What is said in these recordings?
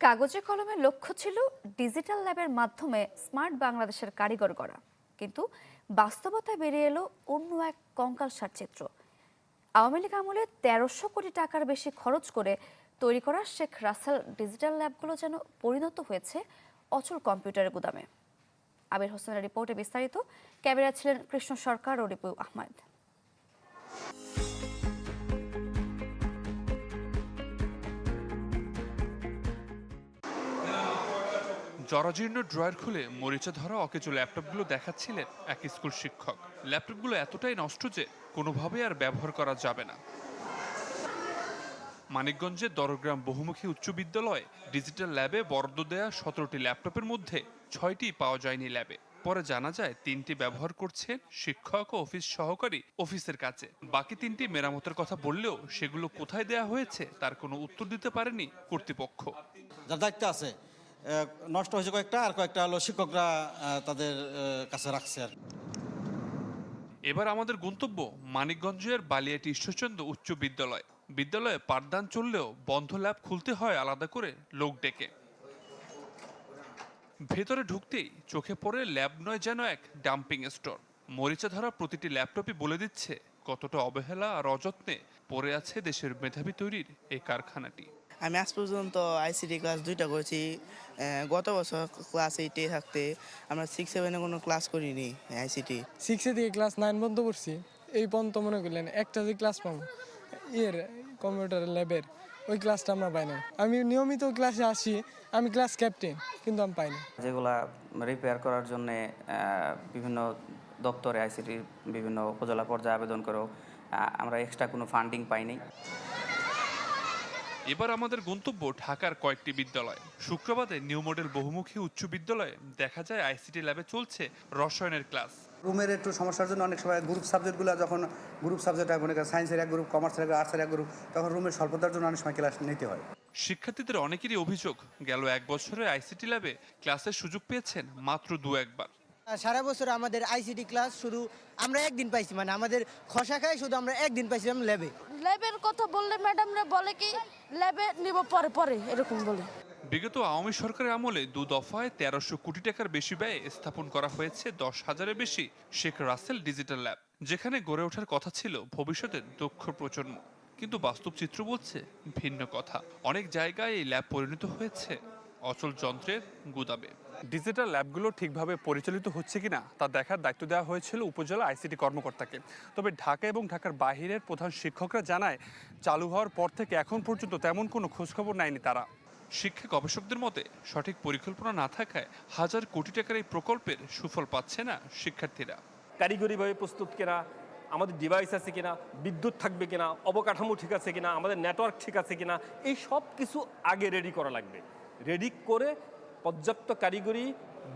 কাগজে কলমে লক্ষ্য ছিল ডিজিটাল ল্যাবের মাধ্যমে স্মার্ট বাংলাদেশের কারিগর করা, কিন্তু বাস্তবতায় বেরিয়ে এলো অন্য এক কঙ্কালসার চিত্র। আওয়ামী লীগ আমলে ১৩০০ কোটি টাকার বেশি খরচ করে তৈরি করা শেখ রাসেল ডিজিটাল ল্যাবগুলো যেন পরিণত হয়েছে অচল কম্পিউটারের গুদামে। আবির হোসেনের রিপোর্টে বিস্তারিত। ক্যামেরা ছিলেন কৃষ্ণ সরকার ও রিপু আহমেদ। জরাজীর্ণ ড্রয়ার খুলে মরিচা ধরা অকেজো ল্যাপটপগুলো দেখাচ্ছিলেন এক স্কুল শিক্ষক। ল্যাপটপগুলো এতটাই নষ্ট যে কোনোভাবে আর ব্যবহার করা যাবে না। মানিকগঞ্জের দরগ্রাম বহুমুখী উচ্চ বিদ্যালয়ে ডিজিটাল ল্যাবে বরাদ্দ দেয়া ১৭টি ল্যাপটপের মধ্যে ৬টি পাওয়া যায়নি ল্যাবে। পরে জানা যায় ৩টি ব্যবহার করছেন শিক্ষক ও অফিস সহকারী অফিসের কাছে। বাকি ৩টি মেরামতের কথা বললেও সেগুলো কোথায় দেয়া হয়েছে তার কোনো উত্তর দিতে পারেনি কর্তৃপক্ষ। যার দায়িত্ব আছে নষ্ট হয়েছে কয়েকটা, আর কয়েকটা হলো শিক্ষকরা তাদের কাছে রাখছে। আর এবার আমাদের গন্তব্য মানিকগঞ্জের বালিয়াটি ঈশ্বরচন্দ্র উচ্চ বিদ্যালয়। বিদ্যালয়ে পাঠদান চললেও বন্ধ ল্যাব খুলতে হয় আলাদা করে লোক ডেকে। ভেতরে ঢুকতেই চোখে পড়ে ল্যাব নয় যেন এক ডাম্পিং স্টোর। মরিচা ধরা প্রতিটি ল্যাপটপই বলে দিচ্ছে কতটা অবহেলা আর অযত্নে পড়ে আছে দেশের মেধাবী তৈরির এই কারখানাটি। আমি আজ পর্যন্ত আইসিটি ক্লাস 2টা করেছি। গত বছর ক্লাস 8-এ থাকতে আমরা 6-7-এ কোনো ক্লাস করিনি আইসিটি। 6 থেকে ক্লাস 9 পর্যন্ত পড়ছি। এই পর্যন্ত মনে করলেন একটা যে ক্লাস পাবো কম্পিউটার ল্যাবের, ওই ক্লাসটা আমরা পাই না। আমি নিয়মিত ক্লাসে আসি, আমি ক্লাস ক্যাপ্টেন, কিন্তু আমি পাই না। যেগুলা রিপেয়ার করার জন্য বিভিন্ন দপ্তরে আইসিটির বিভিন্ন উপজেলা পর্যায়ে আবেদন করেও আমরা এক্সট্রা কোনো ফান্ডিং পাইনি। এবার আমাদের গন্তব্য ঢাকার কয়েকটি বিদ্যালয়। শুক্রবারে নিউ মডেল বহুমুখী উচ্চ বিদ্যালয়ে দেখা যায় আইসিটি ল্যাবে চলছে রসায়নের ক্লাস। রুমের একটু সমস্যার জন্য অনেক সময় গ্রুপ সাবজেক্টগুলো যখন গ্রুপ সাবজেক্ট সায়েন্সের এক গ্রুপ, কমার্সের এক, আর্টসের এক গ্রুপ, তখন রুমের স্বল্পতার জন্য অনেক সময় ক্লাস নিতে হয়। শিক্ষার্থীদের অনেকেরই অভিযোগ, গেল এক বছরে আইসিটি ল্যাবে ক্লাসের সুযোগ পেয়েছেন মাত্র 2-1 বার। সারা বছর আমাদের আইসিটি ক্লাস শুধু আমরা একদিন পাইছি, মানে আমাদের খসা খাই শুধু আমরা একদিন পাইছিলাম ল্যাবে। ল্যাবের কথা বললে ম্যাডামরা বলে কি ল্যাবে নিব পরে পরে এরকম বলে। বিগত আওয়ামী সরকারের আমলে 2 দফায় ১৩০০ কোটি টাকার বেশি ব্যয়ে স্থাপন করা হয়েছে 10,000-এর বেশি শেখ রাসেল ডিজিটাল ল্যাব, যেখানে গড়ে ওঠার কথা ছিল ভবিষ্যতের দক্ষ প্রজন্ম। কিন্তু বাস্তব চিত্র বলছে ভিন্ন কথা। অনেক জায়গায় এই ল্যাব পরিণত হয়েছে অচল যন্ত্রের গুদামে। ডিজিটাল ল্যাবগুলো ঠিকভাবে পরিচালিত হচ্ছে কিনা তা দেখার দায়িত্ব দেওয়া হয়েছিল উপজেলা আইসিটি কর্মকর্তাকে। তবে ঢাকা এবং ঢাকার বাইরের প্রধান শিক্ষকরা জানায়, চালু হওয়ার পর থেকে এখন পর্যন্ত তেমন কোনো খোঁজখবর নেয়নি তারা। শিক্ষা গবেষকদের মতে সঠিক পরিকল্পনা না থাকায় হাজার কোটি টাকার এই প্রকল্পের সুফল পাচ্ছে না শিক্ষার্থীরা। কারিগরিভাবে প্রস্তুত কিনা, আমাদের ডিভাইস আছে কিনা, বিদ্যুৎ থাকবে কিনা, অবকাঠামো ঠিক আছে কিনা, আমাদের নেটওয়ার্ক ঠিক আছে কিনা, এই সব কিছু আগে রেডি করা লাগবে। রেডি করে পর্যাপ্ত কারিগরি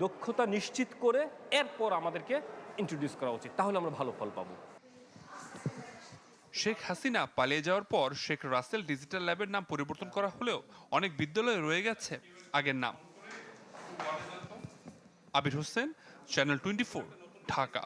দক্ষতা নিশ্চিত করে এরপর আমাদেরকে ইন্ট্রোডিউস করা উচিত, তাহলে আমরা ভালো ফল পাবো। শেখ হাসিনা পালিয়ে যাওয়ার পর শেখ রাসেল ডিজিটাল ল্যাবের নাম পরিবর্তন করা হলেও অনেক বিদ্যালয়ে রয়ে গেছে আগের নাম। আবির হোসেন, চ্যানেল 24, ঢাকা।